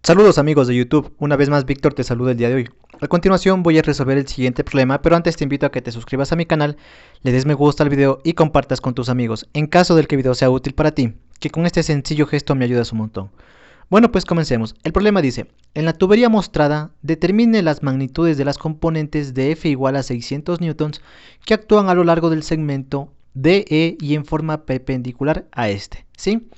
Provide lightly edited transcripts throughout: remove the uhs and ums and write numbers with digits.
Saludos amigos de YouTube, una vez más Víctor te saluda el día de hoy. A continuación voy a resolver el siguiente problema, pero antes te invito a que te suscribas a mi canal, le des me gusta al video y compartas con tus amigos, en caso del que el video sea útil para ti, que con este sencillo gesto me ayudas un montón. Bueno, pues comencemos. El problema dice, en la tubería mostrada, determine las magnitudes de las componentes de F igual a 600 newtons que actúan a lo largo del segmento DE y en forma perpendicular a este, ¿sí?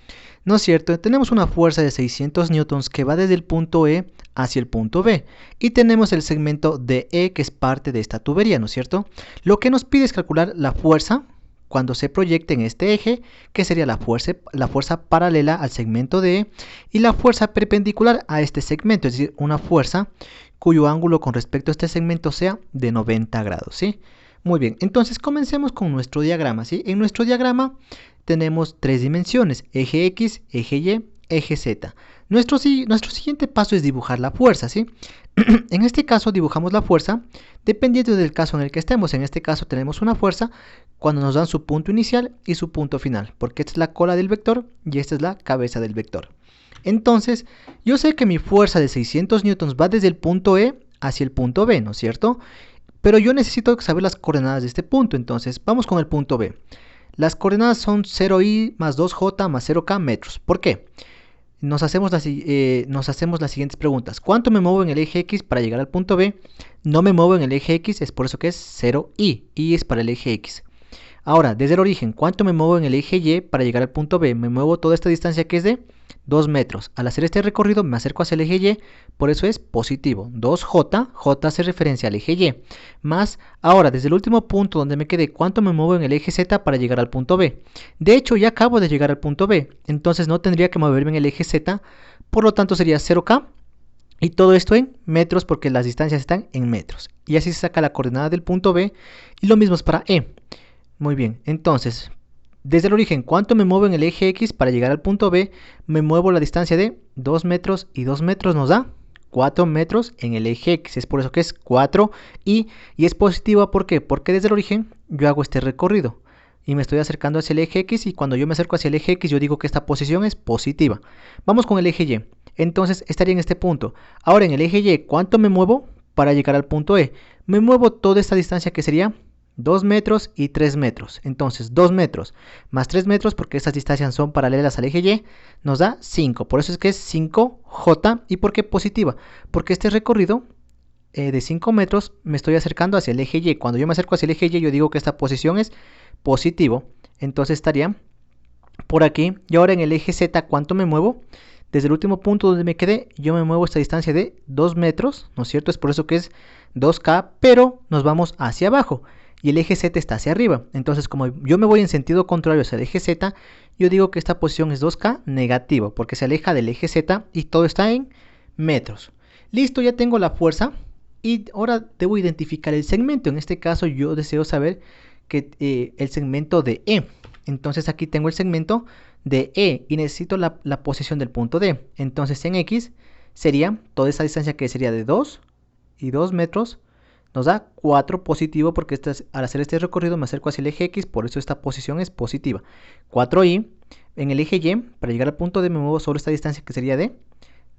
¿No es cierto? Tenemos una fuerza de 600 newtons que va desde el punto E hacia el punto B y tenemos el segmento DE que es parte de esta tubería, ¿no es cierto? Lo que nos pide es calcular la fuerza cuando se proyecte en este eje, que sería la fuerza paralela al segmento DE y la fuerza perpendicular a este segmento, es decir, una fuerza cuyo ángulo con respecto a este segmento sea de 90 grados, ¿sí? Muy bien, entonces comencemos con nuestro diagrama, ¿sí? En nuestro diagrama tenemos tres dimensiones, eje X, eje Y, eje Z. Nuestro siguiente paso es dibujar la fuerza, ¿sí? En este caso dibujamos la fuerza dependiendo del caso en el que estemos. En este caso tenemos una fuerza cuando nos dan su punto inicial y su punto final, porque esta es la cola del vector y esta es la cabeza del vector. Entonces, yo sé que mi fuerza de 600 newtons va desde el punto E hacia el punto B, ¿no es cierto? Pero yo necesito saber las coordenadas de este punto, entonces vamos con el punto B. Las coordenadas son 0i más 2j más 0k metros. ¿Por qué? Nos hacemos las siguientes preguntas. ¿Cuánto me muevo en el eje X para llegar al punto B? No me muevo en el eje X, es por eso que es 0i. I es para el eje X. Ahora, desde el origen, ¿cuánto me muevo en el eje Y para llegar al punto B? Me muevo toda esta distancia que es de 2 metros. Al hacer este recorrido me acerco hacia el eje Y, por eso es positivo. 2J, J hace referencia al eje Y. Más, ahora, desde el último punto donde me quedé, ¿cuánto me muevo en el eje Z para llegar al punto B? De hecho, ya acabo de llegar al punto B, entonces no tendría que moverme en el eje Z, por lo tanto sería 0K. Y todo esto en metros porque las distancias están en metros. Y así se saca la coordenada del punto B. Y lo mismo es para E. Muy bien, entonces, desde el origen, ¿cuánto me muevo en el eje X para llegar al punto B? Me muevo la distancia de 2 metros y 2 metros nos da 4 metros en el eje X. Es por eso que es 4 y es positiva. ¿Por qué? Porque desde el origen yo hago este recorrido y me estoy acercando hacia el eje X y cuando yo me acerco hacia el eje X yo digo que esta posición es positiva. Vamos con el eje Y. Entonces estaría en este punto. Ahora en el eje Y, ¿cuánto me muevo para llegar al punto E? Me muevo toda esta distancia que sería 2 metros y 3 metros. Entonces 2 metros más 3 metros, porque estas distancias son paralelas al eje Y, nos da 5. Por eso es que es 5J. ¿Y por qué positiva? Porque este recorrido de 5 metros me estoy acercando hacia el eje Y. Cuando yo me acerco hacia el eje Y, yo digo que esta posición es positivo. Entonces estaría por aquí. Y ahora en el eje Z, ¿cuánto me muevo? Desde el último punto donde me quedé, yo me muevo esta distancia de 2 metros, ¿no es cierto? Es por eso que es 2K, pero nos vamos hacia abajo y el eje Z está hacia arriba. Entonces, como yo me voy en sentido contrario hacia el eje Z, yo digo que esta posición es 2K negativo, porque se aleja del eje Z y todo está en metros. Listo, ya tengo la fuerza y ahora debo identificar el segmento. En este caso yo deseo saber que el segmento de E. Entonces aquí tengo el segmento de E y necesito la posición del punto D. Entonces en X sería toda esa distancia que sería de 2 y 2 metros. Nos da 4 positivo porque al hacer este recorrido me acerco hacia el eje X, por eso esta posición es positiva. 4i, en el eje Y, para llegar al punto D me muevo sobre esta distancia que sería de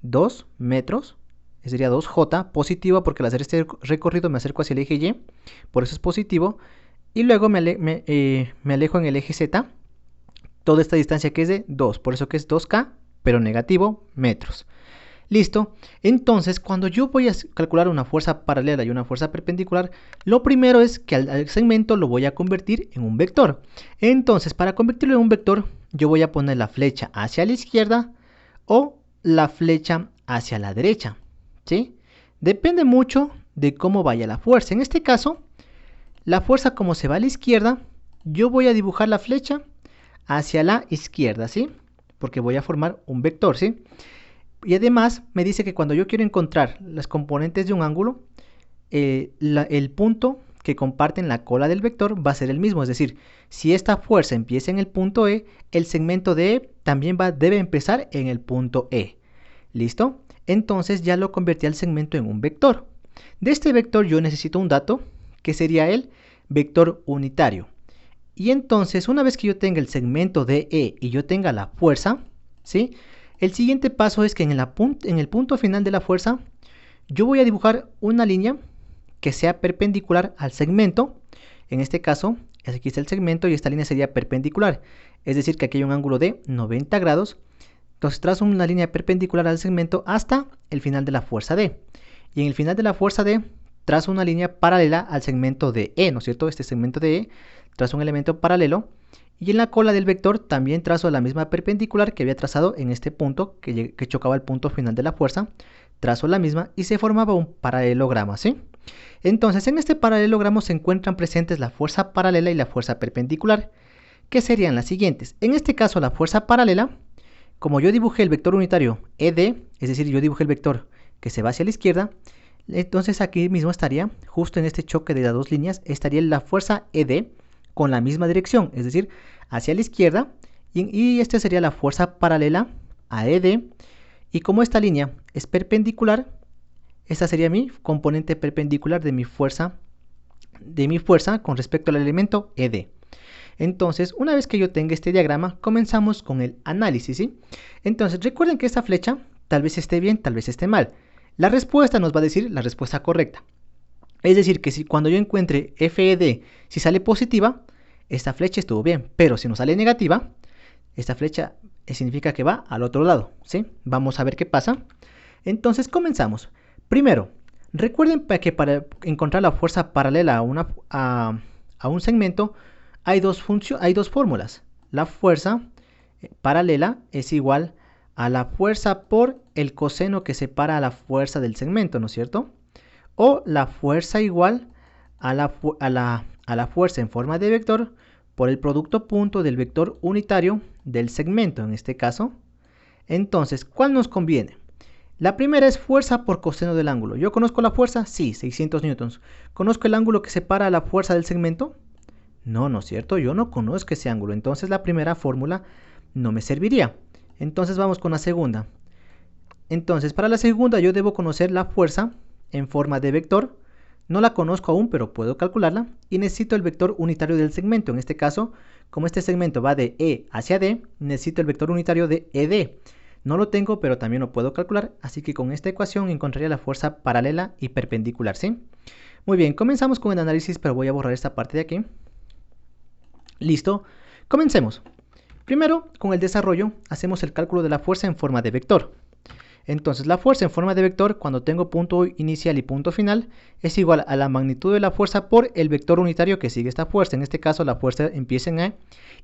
2 metros, sería 2J, positiva porque al hacer este recorrido me acerco hacia el eje Y, por eso es positivo. Y luego me alejo en el eje Z, toda esta distancia que es de 2, por eso que es 2K, pero negativo, metros. Listo, entonces cuando yo voy a calcular una fuerza paralela y una fuerza perpendicular, lo primero es que al segmento lo voy a convertir en un vector. Entonces para convertirlo en un vector, yo voy a poner la flecha hacia la izquierda o la flecha hacia la derecha, ¿sí? Depende mucho de cómo vaya la fuerza. En este caso, la fuerza como se va a la izquierda, yo voy a dibujar la flecha hacia la izquierda, ¿sí? Porque voy a formar un vector, ¿sí? Y además me dice que cuando yo quiero encontrar las componentes de un ángulo, el punto que comparten la cola del vector va a ser el mismo. Es decir, si esta fuerza empieza en el punto E, el segmento de E también debe empezar en el punto E. ¿Listo? Entonces ya lo convertí al segmento en un vector. De este vector yo necesito un dato que sería el vector unitario. Y entonces una vez que yo tenga el segmento de E y yo tenga la fuerza, ¿sí? El siguiente paso es que en el punto final de la fuerza, yo voy a dibujar una línea que sea perpendicular al segmento. En este caso, aquí está el segmento y esta línea sería perpendicular. Es decir, que aquí hay un ángulo de 90 grados. Entonces trazo una línea perpendicular al segmento hasta el final de la fuerza D. Y en el final de la fuerza D, trazo una línea paralela al segmento de E, ¿no es cierto? Este segmento de E, trazo un elemento paralelo. Y en la cola del vector también trazo la misma perpendicular que había trazado en este punto que chocaba el punto final de la fuerza. Trazo la misma y se formaba un paralelogramo, ¿sí? Entonces, en este paralelogramo se encuentran presentes la fuerza paralela y la fuerza perpendicular, que serían las siguientes. En este caso, la fuerza paralela, como yo dibujé el vector unitario ED, es decir, yo dibujé el vector que se va hacia la izquierda, entonces aquí mismo estaría, justo en este choque de las dos líneas, estaría la fuerza ED con la misma dirección, es decir, hacia la izquierda, y esta sería la fuerza paralela a ED, y como esta línea es perpendicular, esta sería mi componente perpendicular de mi fuerza con respecto al elemento ED. Entonces, una vez que yo tenga este diagrama, comenzamos con el análisis, ¿sí? Entonces, recuerden que esta flecha tal vez esté bien, tal vez esté mal. La respuesta nos va a decir la respuesta correcta. Es decir, que si cuando yo encuentre FED, si sale positiva, esta flecha estuvo bien. Pero si nos sale negativa, esta flecha significa que va al otro lado, ¿sí? Vamos a ver qué pasa. Entonces, comenzamos. Primero, recuerden que para encontrar la fuerza paralela a un segmento, hay dos fórmulas. La fuerza paralela es igual a la fuerza por el coseno que separa a la fuerza del segmento, ¿no es cierto? O la fuerza igual a la fuerza en forma de vector por el producto punto del vector unitario del segmento, en este caso. Entonces, ¿cuál nos conviene? La primera es fuerza por coseno del ángulo. ¿Yo conozco la fuerza? Sí, 600 newtons. ¿Conozco el ángulo que separa a la fuerza del segmento? No, no es cierto, yo no conozco ese ángulo, entonces la primera fórmula no me serviría. Entonces vamos con la segunda. Entonces para la segunda yo debo conocer la fuerza en forma de vector. No la conozco aún, pero puedo calcularla. Y necesito el vector unitario del segmento. En este caso, como este segmento va de E hacia D, necesito el vector unitario de ED. No lo tengo, pero también lo puedo calcular. Así que con esta ecuación encontraría la fuerza paralela y perpendicular, ¿sí? Muy bien, comenzamos con el análisis, pero voy a borrar esta parte de aquí. Listo, comencemos. Primero, con el desarrollo, hacemos el cálculo de la fuerza en forma de vector. Entonces, la fuerza en forma de vector, cuando tengo punto inicial y punto final, es igual a la magnitud de la fuerza por el vector unitario que sigue esta fuerza. En este caso, la fuerza empieza en E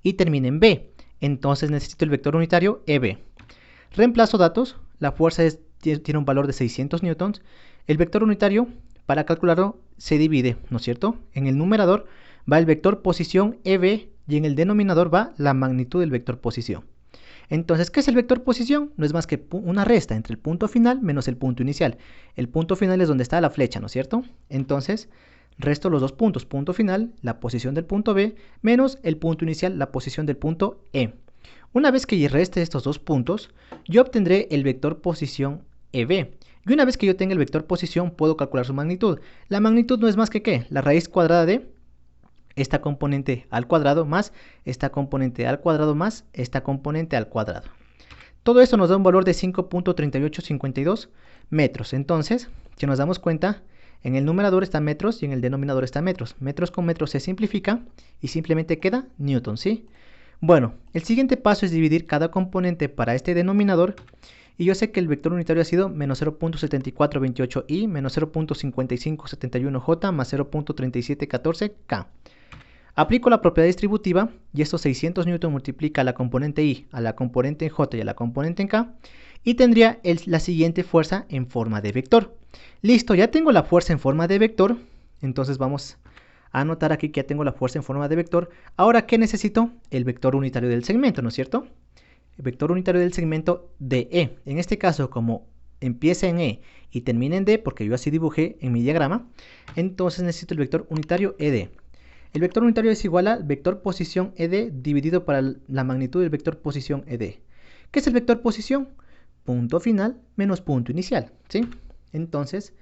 y termina en B. Entonces, necesito el vector unitario EB. Reemplazo datos. La fuerza tiene un valor de 600 newtons. El vector unitario, para calcularlo, se divide, ¿no es cierto? En el numerador va el vector posición EB y en el denominador va la magnitud del vector posición. Entonces, ¿qué es el vector posición? No es más que una resta entre el punto final menos el punto inicial. El punto final es donde está la flecha, ¿no es cierto? Entonces, resto los dos puntos. Punto final, la posición del punto B, menos el punto inicial, la posición del punto E. Una vez que reste estos dos puntos, yo obtendré el vector posición EB. Y una vez que yo tenga el vector posición, puedo calcular su magnitud. La magnitud no es más que ¿qué? La raíz cuadrada de esta componente al cuadrado más esta componente al cuadrado más esta componente al cuadrado. Todo esto nos da un valor de 5.3852 metros. Entonces, si nos damos cuenta, en el numerador está metros y en el denominador está metros. Metros con metros se simplifica y simplemente queda newton, ¿sí? Bueno, el siguiente paso es dividir cada componente para este denominador. Y yo sé que el vector unitario ha sido menos 0.7428i menos 0.5571j más 0.3714k. Aplico la propiedad distributiva y estos 600 newton multiplica a la componente I, a la componente en J y a la componente en K y tendría la siguiente fuerza en forma de vector. Listo, ya tengo la fuerza en forma de vector, entonces vamos a anotar aquí que ya tengo la fuerza en forma de vector. Ahora, ¿qué necesito? El vector unitario del segmento, ¿no es cierto? El vector unitario del segmento de E. En este caso, como empieza en E y termina en D, porque yo así dibujé en mi diagrama, entonces necesito el vector unitario ED. El vector unitario es igual al vector posición ED dividido para la magnitud del vector posición ED. ¿Qué es el vector posición? Punto final menos punto inicial, ¿sí? Entonces,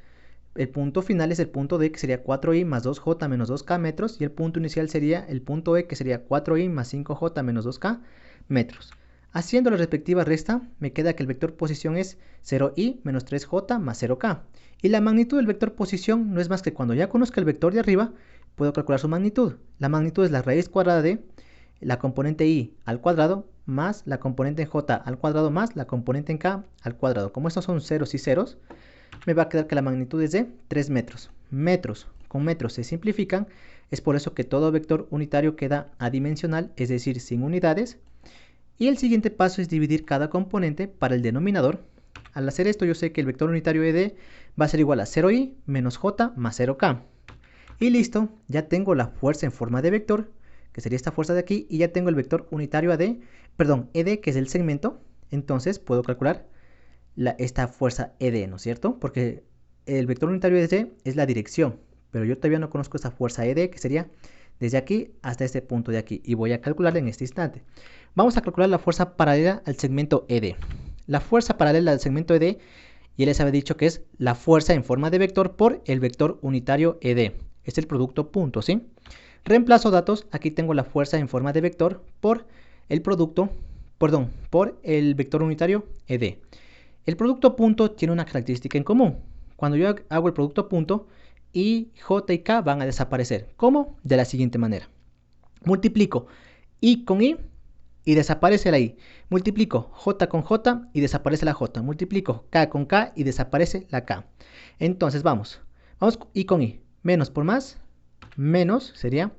el punto final es el punto D, que sería 4i más 2j menos 2k metros, y el punto inicial sería el punto E, que sería 4i más 5j menos 2k metros. Haciendo la respectiva resta, me queda que el vector posición es 0i menos 3j más 0k. Y la magnitud del vector posición no es más que cuando ya conozca el vector de arriba, puedo calcular su magnitud. La magnitud es la raíz cuadrada de la componente i al cuadrado más la componente en j al cuadrado más la componente en k al cuadrado. Como estos son ceros y ceros, me va a quedar que la magnitud es de 3 metros. Metros con metros se simplifican, es por eso que todo vector unitario queda adimensional, es decir, sin unidades. Y el siguiente paso es dividir cada componente para el denominador. Al hacer esto yo sé que el vector unitario ED va a ser igual a 0i menos j más 0k. Y listo, ya tengo la fuerza en forma de vector, que sería esta fuerza de aquí, y ya tengo el vector unitario ED, que es el segmento. Entonces puedo calcular esta fuerza ED, ¿no es cierto? Porque el vector unitario ED es la dirección, pero yo todavía no conozco esta fuerza ED, que sería desde aquí hasta este punto de aquí, y voy a calcularla en este instante. Vamos a calcular la fuerza paralela al segmento ED. La fuerza paralela al segmento ED, ya les había dicho que es la fuerza en forma de vector por el vector unitario ED. Es el producto punto, ¿sí? Reemplazo datos, aquí tengo la fuerza en forma de vector por el por el vector unitario ED. El producto punto tiene una característica en común. Cuando yo hago el producto punto, I, J y K van a desaparecer. ¿Cómo? De la siguiente manera. Multiplico I con I y desaparece la I. Multiplico J con J y desaparece la J. Multiplico K con K y desaparece la K. Entonces vamos I con I. Menos por más, menos sería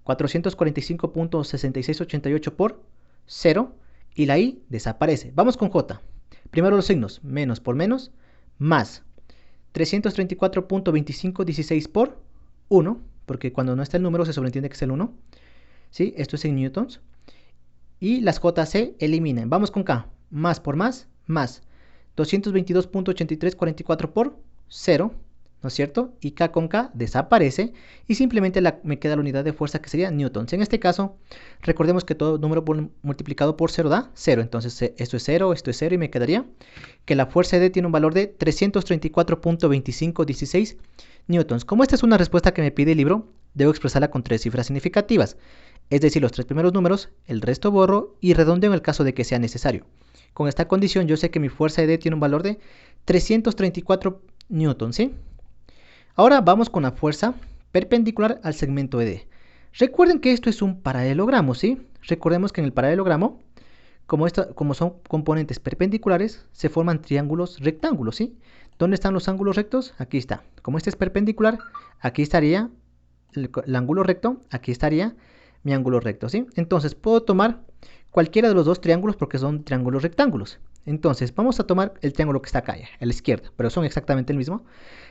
445.6688 por 0 y la I desaparece. Vamos con J. Primero los signos, menos por menos, más 334.2516 por 1, porque cuando no está el número se sobreentiende que es el 1. ¿Sí? Esto es en newtons. Y las J se eliminan. Vamos con K. Más por más 222.8344 por 0, ¿no es cierto? Y K con K desaparece y simplemente me queda la unidad de fuerza que sería newtons. En este caso, recordemos que todo número multiplicado por 0 da 0. Entonces esto es 0 y me quedaría que la fuerza ED tiene un valor de 334.2516 newtons. Como esta es una respuesta que me pide el libro, debo expresarla con 3 cifras significativas. Es decir, los 3 primeros números, el resto borro y redondeo en el caso de que sea necesario. Con esta condición yo sé que mi fuerza ED tiene un valor de 334 newtons, ¿sí? Ahora vamos con la fuerza perpendicular al segmento ED. Recuerden que esto es un paralelogramo, ¿sí? Recordemos que en el paralelogramo, como son componentes perpendiculares, se forman triángulos rectángulos, ¿sí? ¿Dónde están los ángulos rectos? Aquí está. Como este es perpendicular, aquí estaría el ángulo recto, aquí estaría mi ángulo recto, ¿sí? Entonces puedo tomar cualquiera de los dos triángulos porque son triángulos rectángulos. Entonces vamos a tomar el triángulo que está acá, a la izquierda, pero son exactamente el mismo.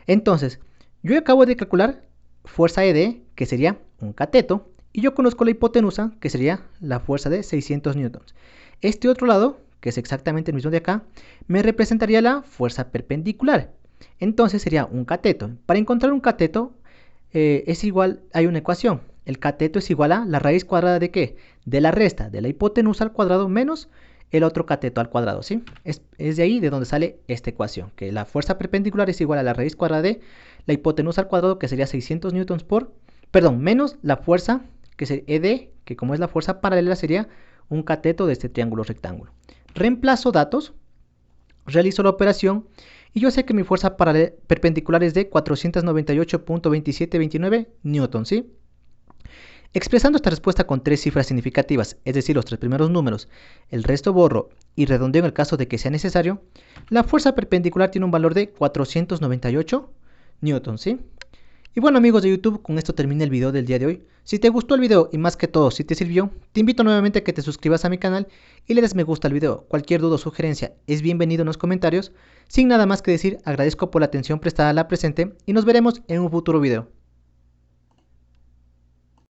Entonces, yo acabo de calcular fuerza ED, que sería un cateto, y yo conozco la hipotenusa, que sería la fuerza de 600 newtons. Este otro lado, que es exactamente el mismo de acá, me representaría la fuerza perpendicular. Entonces sería un cateto. Para encontrar un cateto, hay una ecuación. El cateto es igual a la raíz cuadrada de ¿qué? De la resta de la hipotenusa al cuadrado menos el otro cateto al cuadrado, ¿sí? Es de ahí de donde sale esta ecuación, que la fuerza perpendicular es igual a la raíz cuadrada de la hipotenusa al cuadrado, que sería 600 newtons menos la fuerza, que es ED, que como es la fuerza paralela, sería un cateto de este triángulo rectángulo. Reemplazo datos, realizo la operación, y yo sé que mi fuerza perpendicular es de 498.2729 newtons, ¿sí? Expresando esta respuesta con 3 cifras significativas, es decir, los 3 primeros números, el resto borro y redondeo en el caso de que sea necesario, la fuerza perpendicular tiene un valor de 498 newtons, ¿sí? Y bueno, amigos de YouTube, con esto termina el video del día de hoy. Si te gustó el video y más que todo si te sirvió, te invito nuevamente a que te suscribas a mi canal y le des me gusta al video. Cualquier duda o sugerencia es bienvenido en los comentarios. Sin nada más que decir, agradezco por la atención prestada a la presente y nos veremos en un futuro video.